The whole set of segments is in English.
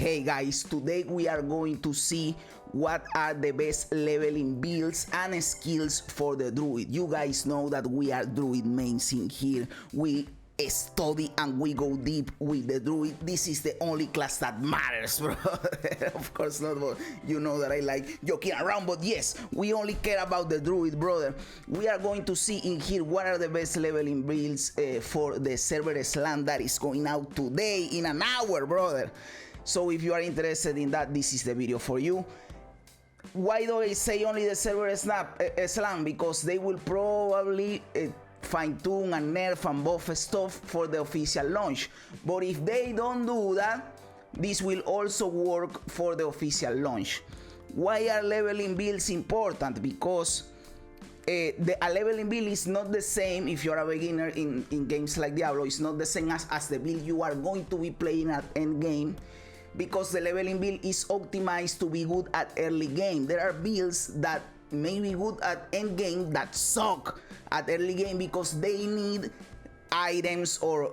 Hey guys, today we are going to see what are the best leveling builds and skills for the Druid. You guys know that we are Druid mains in here. We study and we go deep with the Druid. This is the only class that matters, bro. Of course not, but you know that I like joking around, but yes, we only care about the Druid, brother. We are going to see in here what are the best leveling builds for the server slam that is going out today in an hour, brother. So if you are interested in that, this is the video for you. Why do I say only the server slam? Because they will probably fine-tune and nerf and buff stuff for the official launch. But if they don't do that, this will also work for the official launch. Why are leveling builds important? Because a leveling build is not the same if you're a beginner in games like Diablo. It's not the same as the build you are going to be playing at end game, because the leveling build is optimized to be good at early game. There are builds that may be good at end game that suck at early game because they need items or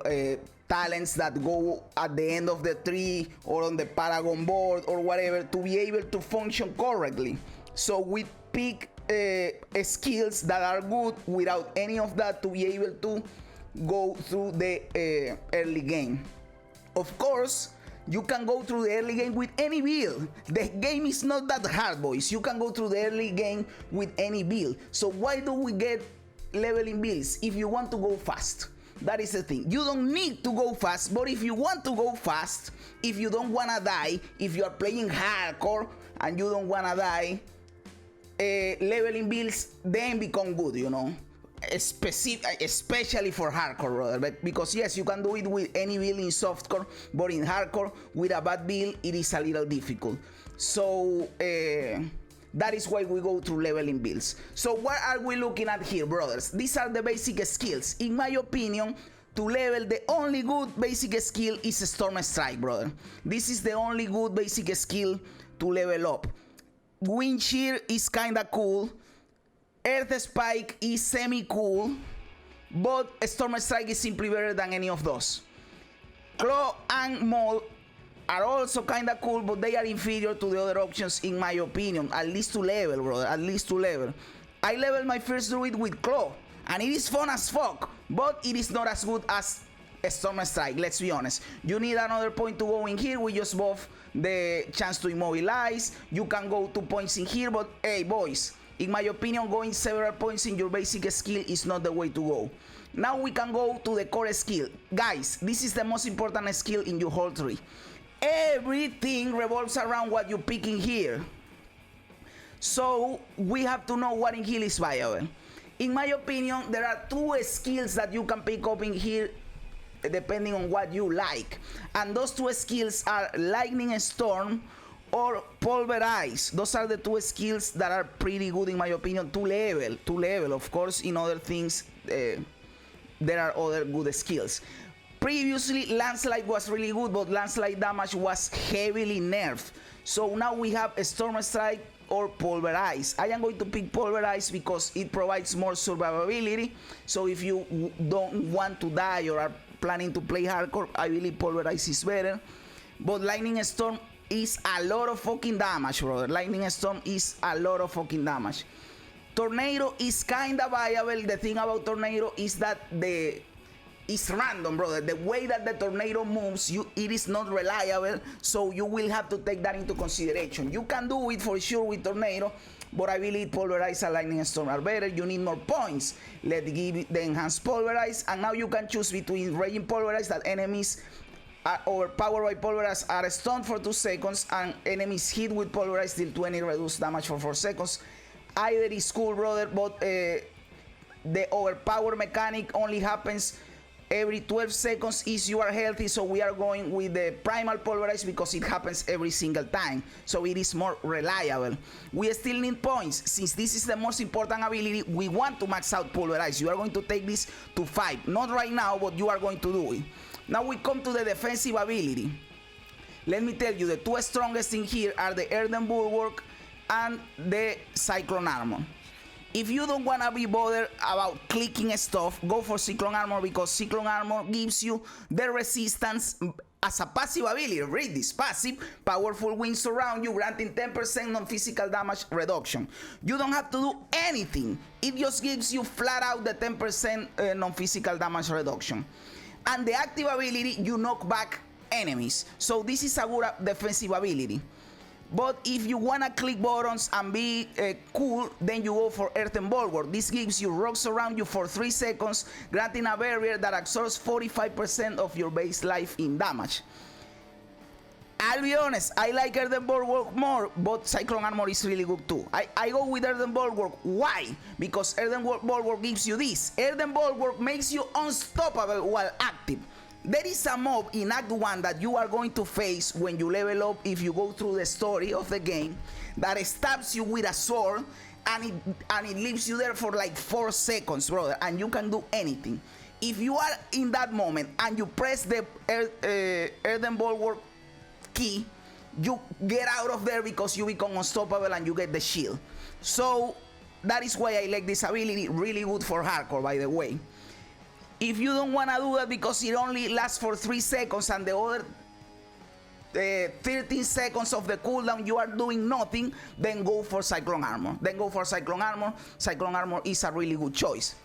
talents that go at the end of the tree or on the Paragon board or whatever to be able to function correctly. So we pick skills that are good without any of that to be able to go through the early game. Of course, you can go through the early game with any build. The game is not that hard, boys. You can go through the early game with any build. So why do we get leveling builds? If you want to go fast. That is the thing. You don't need to go fast, but if you want to go fast, if you don't want to die, if you are playing hardcore and you don't want to die, leveling builds then become good, you know. Especially for hardcore, brother, because yes, you can do it with any build in softcore, but in hardcore with a bad build it is a little difficult. So that is why we go through leveling builds. So what are we looking at here, brothers? These are the basic skills. In my opinion, to level, the only good basic skill is Storm Strike, brother. This is the only good basic skill to level up. Wind Shear is kinda cool. Earth Spike is semi-cool, but Storm Strike is simply better than any of those. Claw and Maul are also kinda cool, but they are inferior to the other options in my opinion, at least to level, brother, at least to level. I leveled my first Druid with Claw, and it is fun as fuck, but it is not as good as Storm Strike, let's be honest. You need another point to go in here. We just buff the chance to immobilize. You can go 2 points in here, but hey, boys, in my opinion, going several points in your basic skill is not the way to go. Now we can go to the core skill. Guys, this is the most important skill in your whole tree. Everything revolves around what you pick in here. So we have to know what in here is viable. In my opinion, there are 2 skills that you can pick up in here depending on what you like. And those 2 skills are Lightning Storm or Pulverize. Those are the 2 skills that are pretty good in my opinion to level. Of course, in other things there are other good skills. Previously Landslide was really good, but landslide damage was heavily nerfed. So now we have a Storm Strike or Pulverize. I am going to pick Pulverize because it provides more survivability. So if you don't want to die or are planning to play hardcore, I believe Pulverize is better. But Lightning Storm is a lot of fucking damage, brother. Lightning Storm is a lot of fucking damage. Tornado is kinda viable. The thing about Tornado is that it's random, brother. The way that the tornado moves, it is not reliable, so you will have to take that into consideration. You can do it for sure with Tornado, but I believe Pulverize and Lightning Storm are better. You need more points. Let's give the enhanced Pulverize, and now you can choose between Raging Pulverize, that enemies are overpowered by Pulverize are stunned for 2 seconds, and enemies hit with Pulverize deal 20 reduced damage for 4 seconds. Either is cool, brother, but the overpower mechanic only happens every 12 seconds if you are healthy, so we are going with the primal Pulverize because it happens every single time, so it is more reliable. We still need points. Since this is the most important ability, we want to max out Pulverize. You are going to take this to 5, not right now, but you are going to do it. Now we come to the defensive ability. Let me tell you, the 2 strongest in here are the Earthen Bulwark and the Cyclone Armor. If you don't want to be bothered about clicking stuff, go for Cyclone Armor, because Cyclone Armor gives you the resistance as a passive ability. Read this. Passive, powerful winds surround you, granting 10% non-physical damage reduction. You don't have to do anything. It just gives you flat out the 10% non-physical damage reduction. And the active ability, you knock back enemies. So this is a good defensive ability. But if you wanna click buttons and be cool, then you go for Earthen Bulwark. This gives you rocks around you for 3 seconds, granting a barrier that absorbs 45% of your base life in damage. I'll be honest, I like Earthen Bulwark more, but Cyclone Armor is really good too. I go with Earthen Bulwark. Why? Because Earthen Bulwark gives you this. Earthen Bulwark makes you unstoppable while active. There is a mob in Act 1 that you are going to face when you level up, if you go through the story of the game, that stabs you with a sword and it leaves you there for like 4 seconds, brother, and you can do anything. If you are in that moment and you press the Earthen Bulwark key, you get out of there because you become unstoppable and you get the shield. So that is why I like this ability. Really good for hardcore, by the way. If you don't want to do that because it only lasts for 3 seconds and the other 13 seconds of the cooldown you are doing nothing, then go for Cyclone Armor. Cyclone Armor is a really good choice.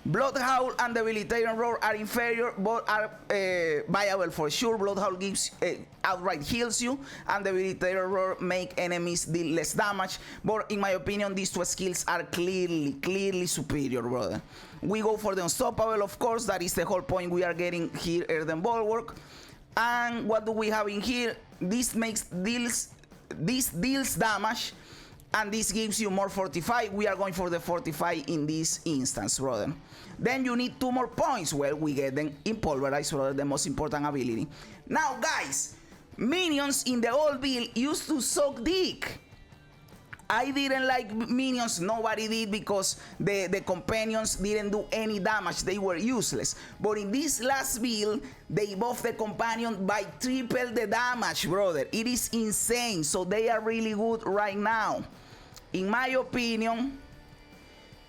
Blood Howl and Debilitating Roar are inferior, but are viable for sure. Blood Howl gives outright heals you, and Debilitating Roar make enemies deal less damage. But in my opinion, these 2 skills are clearly superior, brother. We go for the Unstoppable, of course. That is the whole point. We are getting here Earthen Bulwark. And what do we have in here? This deals damage, and this gives you more Fortify. We are going for the Fortify in this instance, brother. Then you need 2 more points. Well, we get them in Pulverize, brother, the most important ability. Now, guys, minions in the old build used to suck dick. I didn't like minions, nobody did, because the companions didn't do any damage, they were useless. But in this last build, they buffed the companion by triple the damage, brother. It is insane, so they are really good right now. In my opinion,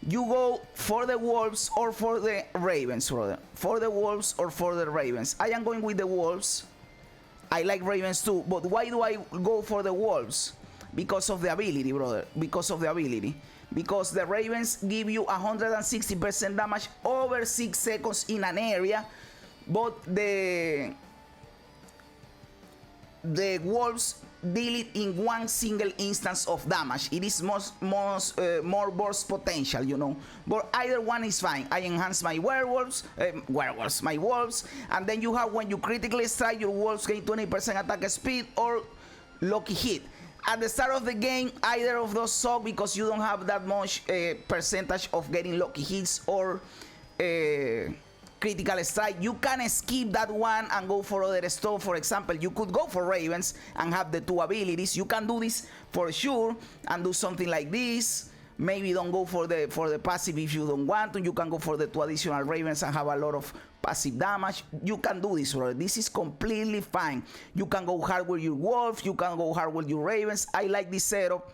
you go for the wolves or for the ravens, brother. For the wolves or for the ravens. I am going with the wolves. I like ravens too, but why do I go for the wolves? Because of the ability, brother. Because of the ability. Because the ravens give you 160% damage over 6 seconds in an area, but the wolves deal it in 1 single instance of damage. It is more burst potential, you know. But either one is fine. I enhance my my wolves, and then you have, when you critically strike, your wolves gain 20% attack speed or lucky hit. At the start of the game, either of those suck because you don't have that much percentage of getting lucky hits or critical strike. You can skip that one and go for other stuff. For example, you could go for ravens and have the 2 abilities. You can do this for sure and do something like this. Maybe don't go for the passive if you don't want to. You can go for the 2 additional ravens and have a lot of passive damage. You can do this, brother. This is completely fine. You can go hard with your wolf. You can go hard with your ravens. I like this setup.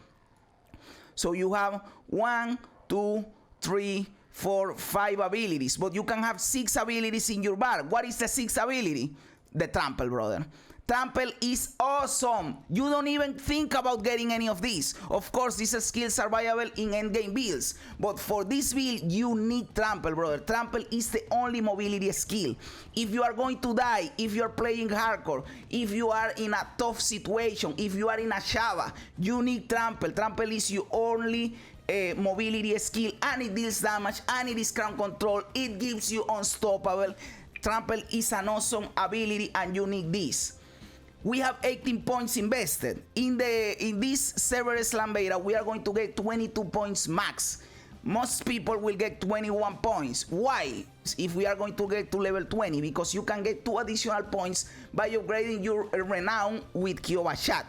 So you have 1, 2, 3, 4, 5 abilities, but you can have 6 abilities in your bar. What is the 6th ability? The Trample, brother. Trample is awesome. You don't even think about getting any of these. Of course, these skills are viable in endgame builds, but for this build, you need Trample, brother. Trample is the only mobility skill. If you are going to die, if you are playing hardcore, if you are in a tough situation, if you are in Ashava, you need Trample. Trample is your only mobility skill, and it deals damage, and it is crowd control. It gives you unstoppable. Trample is an awesome ability, and you need this. We have 18 points invested. In this server slam beta, we are going to get 22 points max. Most people will get 21 points. Why? If we are going to get to level 20, because you can get 2 additional points by upgrading your renown with Kiowa Chat.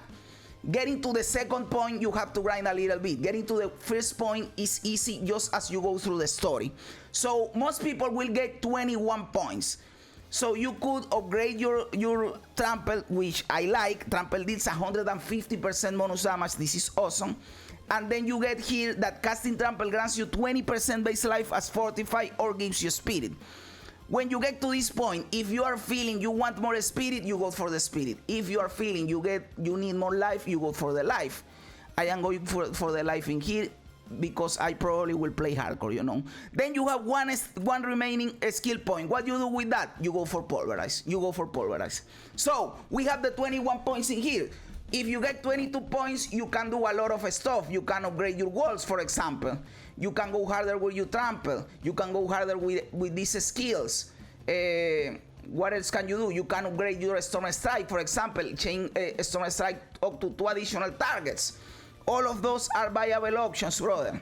Getting to the 2nd point, you have to grind a little bit. Getting to the 1st point is easy just as you go through the story. So most people will get 21 points. So you could upgrade your Trample, which I like. Trample deals 150% bonus damage. This is awesome. And then you get here that casting Trample grants you 20% base life as Fortify or gives you Spirit. When you get to this point, if you are feeling you want more spirit, you go for the spirit. If you are feeling you need more life, you go for the life. I am going for the life in here because I probably will play hardcore, you know. Then you have one remaining skill point. What you do with that? You go for pulverize. You go for pulverize. So we have the 21 points in here. If you get 22 points, you can do a lot of stuff. You can upgrade your walls, for example. You can go harder with your trample. You can go harder with these skills. What else can you do? You can upgrade your storm strike, for example. Change storm strike up to 2 additional targets. All of those are viable options, brother.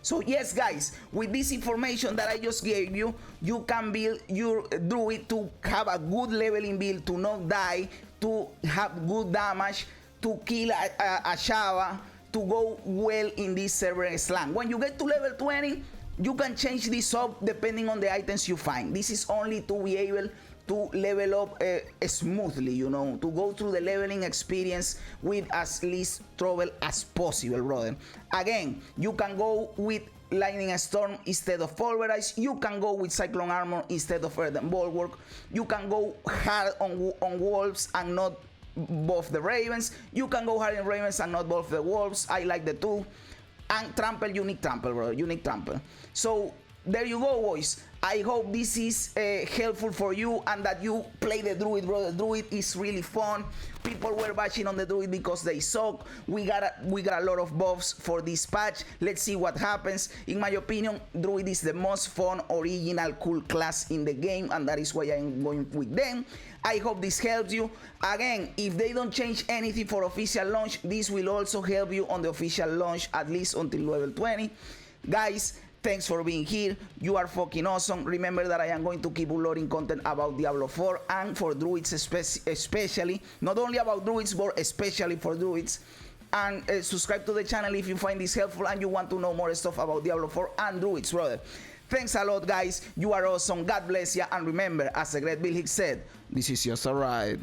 So yes, guys, with this information that I just gave you, you can build your Druid to have a good leveling build, to not die, to have good damage, to kill a Ashava, to go well in this server slang. When you get to level 20, you can change this up depending on the items you find. This is only to be able to level up smoothly, you know, to go through the leveling experience with as least trouble as possible, brother. Again, you can go with Lightning Storm instead of Pulverize. You can go with Cyclone Armor instead of Earthen Bulwark. You can go hard on Wolves and not both the Ravens. You can go hard in Ravens and not both the Wolves. I like the two. And Trample, Unique Trample, brother, Unique Trample. So there you go, boys. I hope this is helpful for you and that you play the Druid, brother. Druid is really fun. People were bashing on the Druid because they suck. We got a lot of buffs for this patch. Let's see what happens. In my opinion, Druid is the most fun, original, cool class in the game, and that is why I'm going with them. I hope this helps you. Again, if they don't change anything for official launch, this will also help you on the official launch, at least until level 20. Guys, thanks for being here. You are fucking awesome. Remember that I am going to keep uploading content about Diablo 4 and for Druids especially. Not only about Druids, but especially for Druids. And subscribe to the channel if you find this helpful and you want to know more stuff about Diablo 4 and Druids, brother. Thanks a lot, guys. You are awesome. God bless you. And remember, as the great Bill Hicks said, this is just a ride.